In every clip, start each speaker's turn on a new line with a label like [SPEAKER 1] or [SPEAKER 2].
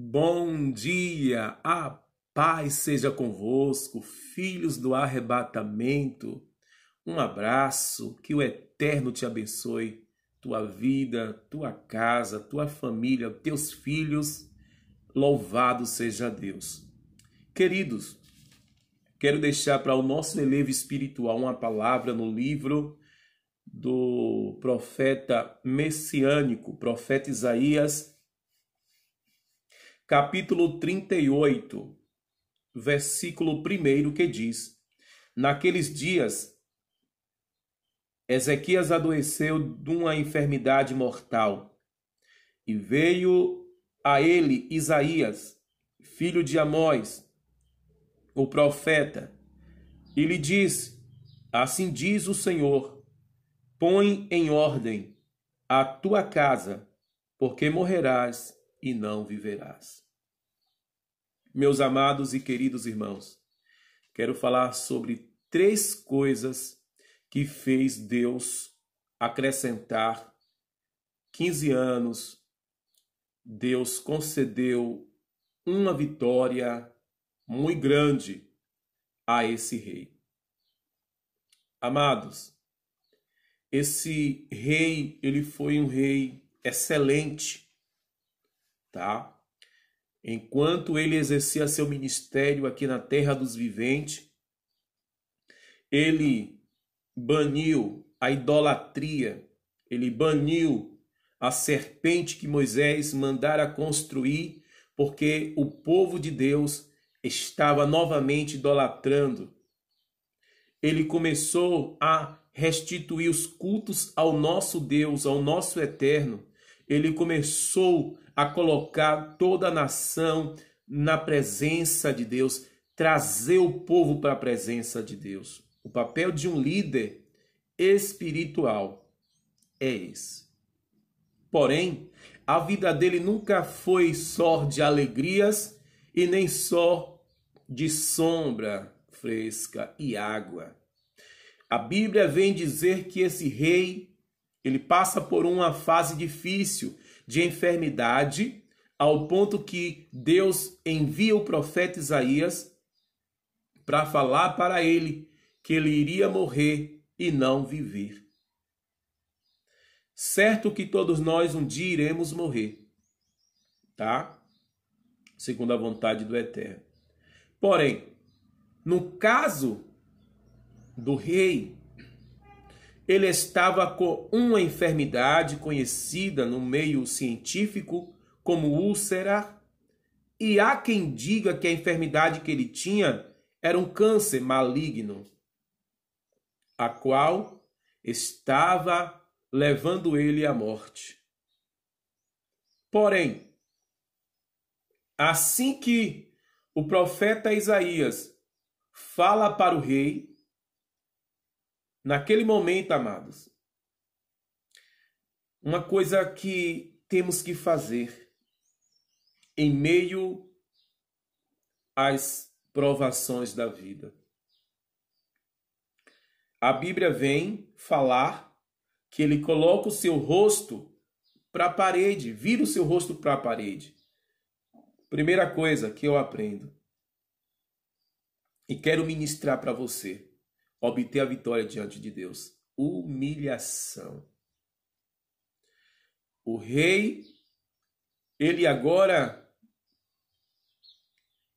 [SPEAKER 1] Bom dia, a paz seja convosco, filhos do arrebatamento. Um abraço, que o Eterno te abençoe, tua vida, tua casa, tua família, teus filhos. Louvado seja Deus. Queridos, quero deixar para o nosso elevo espiritual uma palavra no livro do profeta messiânico, profeta Isaías, capítulo 38, versículo 1, que diz: Naqueles dias, Ezequias adoeceu de uma enfermidade mortal, e veio a ele Isaías, filho de Amós, o profeta, e lhe disse: Assim diz o Senhor, põe em ordem a tua casa, porque morrerás e não viverás. Meus amados e queridos irmãos, quero falar sobre 3 coisas que fez Deus acrescentar 15 anos. Deus concedeu uma vitória muito grande a esse rei. Amados, esse rei, ele foi um rei excelente, tá? Enquanto ele exercia seu ministério aqui na terra dos viventes, ele baniu a idolatria, ele baniu a serpente que Moisés mandara construir, porque o povo de Deus estava novamente idolatrando. Ele começou a restituir os cultos ao nosso Deus, ao nosso Eterno. Ele começou a colocar toda a nação na presença de Deus, trazer o povo para a presença de Deus. O papel de um líder espiritual é esse. Porém, a vida dele nunca foi só de alegrias e nem só de sombra fresca e água. A Bíblia vem dizer que esse rei, ele passa por uma fase difícil de enfermidade, ao ponto que Deus envia o profeta Isaías para falar para ele que ele iria morrer e não viver. Certo que todos nós um dia iremos morrer, tá? Segundo a vontade do Eterno. Porém, no caso do rei, ele estava com uma enfermidade conhecida no meio científico como úlcera, e há quem diga que a enfermidade que ele tinha era um câncer maligno, a qual estava levando ele à morte. Porém, assim que o profeta Isaías fala para o rei, naquele momento, amados, uma coisa que temos que fazer em meio às provações da vida. A Bíblia vem falar que ele coloca o seu rosto para a parede, vira o seu rosto para a parede. Primeira coisa que eu aprendo e quero ministrar para você: obter a vitória diante de Deus. Humilhação. O rei, ele agora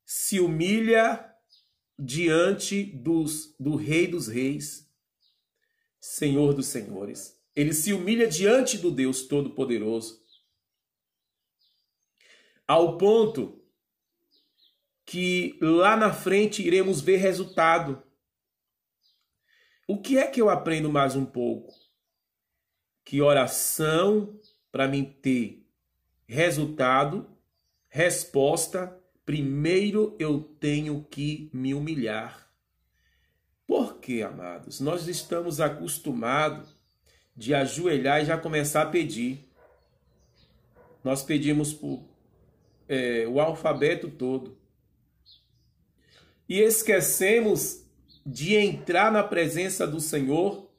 [SPEAKER 1] se humilha diante do Rei dos Reis, Senhor dos Senhores. Ele se humilha diante do Deus Todo-Poderoso, ao ponto que lá na frente iremos ver resultado. O que é que eu aprendo mais um pouco? Que oração, para mim ter resultado, resposta, primeiro eu tenho que me humilhar. Por quê, amados? Nós estamos acostumados de ajoelhar e já começar a pedir. Nós pedimos por o alfabeto todo. E esquecemos de entrar na presença do Senhor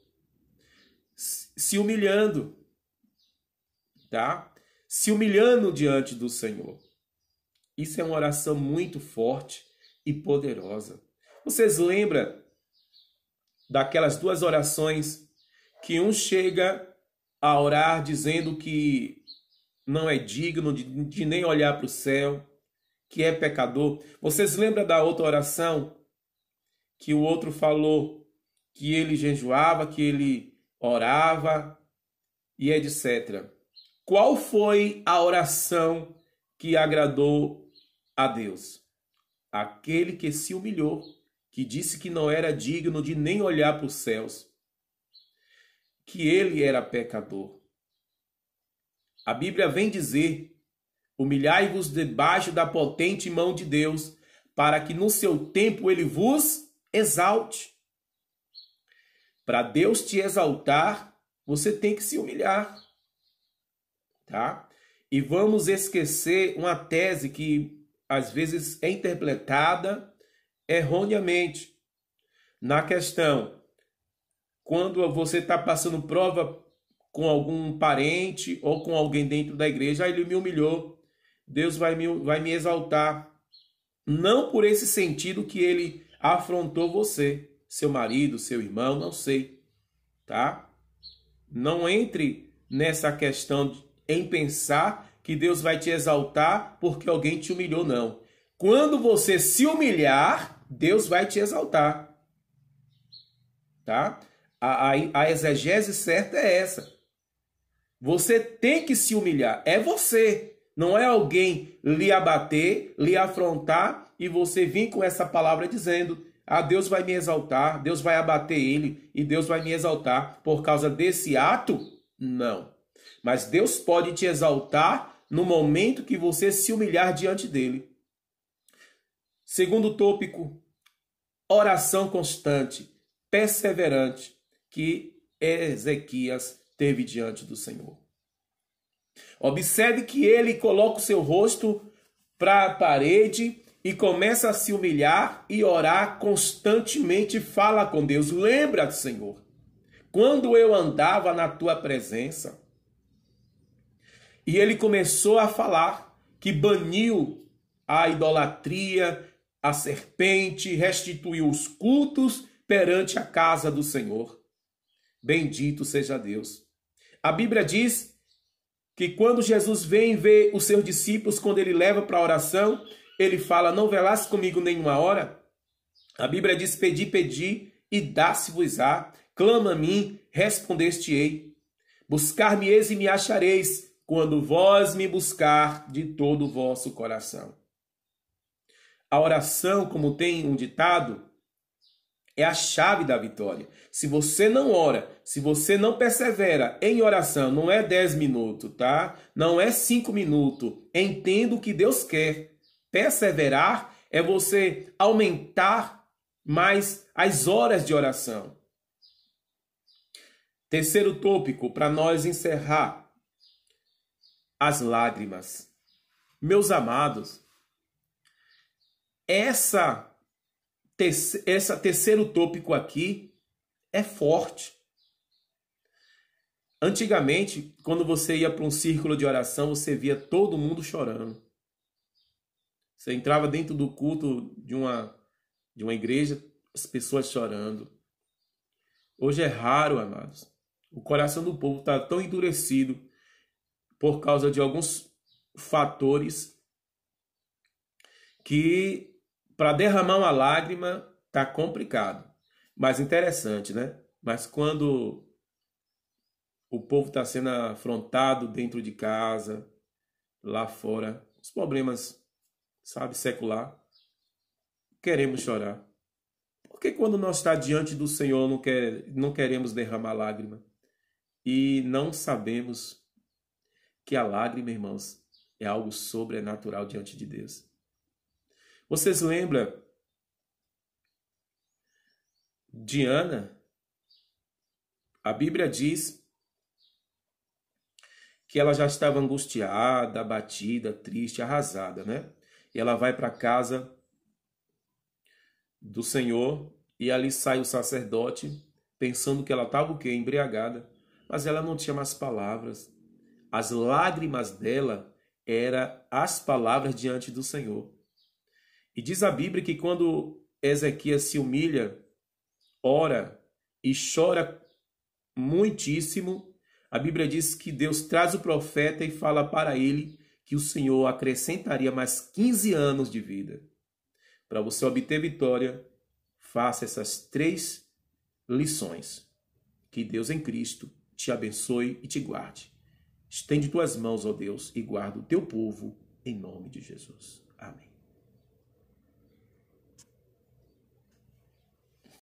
[SPEAKER 1] se humilhando, tá? Se humilhando diante do Senhor. Isso é uma oração muito forte e poderosa. Vocês lembram daquelas duas orações que um chega a orar dizendo que não é digno de nem olhar para o céu, que é pecador? Vocês lembram da outra oração que o outro falou que ele jejuava, que ele orava e etc. Qual foi a oração que agradou a Deus? Aquele que se humilhou, que disse que não era digno de nem olhar para os céus, que ele era pecador. A Bíblia vem dizer: humilhai-vos debaixo da potente mão de Deus, para que no seu tempo ele vos exalte. Para Deus te exaltar, você tem que se humilhar, tá? E vamos esquecer uma tese que às vezes é interpretada erroneamente na questão: quando você está passando prova com algum parente ou com alguém dentro da igreja, ele me humilhou, Deus vai me exaltar. Não por esse sentido que ele afrontou você, seu marido, seu irmão, não sei, tá? Não entre nessa questão em pensar que Deus vai te exaltar porque alguém te humilhou, não. Quando você se humilhar, Deus vai te exaltar, tá? A exegese certa é essa. Você tem que se humilhar, é você. Não é alguém lhe abater, lhe afrontar e você vir com essa palavra dizendo: ah, Deus vai me exaltar, Deus vai abater ele e Deus vai me exaltar por causa desse ato? Não. Mas Deus pode te exaltar no momento que você se humilhar diante dele. Segundo tópico, oração constante, perseverante, que Ezequias teve diante do Senhor. Observe que ele coloca o seu rosto para a parede e começa a se humilhar e orar constantemente, fala com Deus. Lembra, Senhor, quando eu andava na tua presença. E ele começou a falar que baniu a idolatria, a serpente, restituiu os cultos perante a casa do Senhor. Bendito seja Deus. A Bíblia diz que quando Jesus vem ver os seus discípulos, quando ele leva para a oração, ele fala: não velasses comigo nenhuma hora. A Bíblia diz: pedi, pedi, e dá-se-vos-á. Clama a mim, respondeste-ei. Buscar-me-eis e me achareis, quando vós me buscar de todo o vosso coração. A oração, como tem um ditado, é a chave da vitória. Se você não ora, se você não persevera em oração, não é 10 minutos, tá? Não é 5 minutos. Entenda o que Deus quer. Perseverar é você aumentar mais as horas de oração. Terceiro tópico, para nós encerrar: as lágrimas. Meus amados, esse terceiro tópico aqui é forte. Antigamente, quando você ia para um círculo de oração, você via todo mundo chorando. Você entrava dentro do culto de uma igreja, as pessoas chorando. Hoje é raro, amados. O coração do povo está tão endurecido por causa de alguns fatores que para derramar uma lágrima tá complicado. Mas interessante, né? Mas quando o povo está sendo afrontado dentro de casa, lá fora, os problemas, sabe, secular, queremos chorar. Porque quando nós está diante do Senhor não queremos derramar lágrima? E não sabemos que a lágrima, irmãos, é algo sobrenatural diante de Deus. Vocês lembram de Ana? A Bíblia diz que ela já estava angustiada, abatida, triste, arrasada, né? E ela vai para a casa do Senhor e ali sai o sacerdote pensando que ela estava o quê? Embriagada. Mas ela não tinha mais palavras. As lágrimas dela era as palavras diante do Senhor. E diz a Bíblia que quando Ezequias se humilha, ora e chora muitíssimo, a Bíblia diz que Deus traz o profeta e fala para ele que o Senhor acrescentaria mais 15 anos de vida. Para você obter vitória, faça essas 3 lições. Que Deus em Cristo te abençoe e te guarde. Estende tuas mãos, ó Deus, e guarda o teu povo em nome de Jesus. Amém.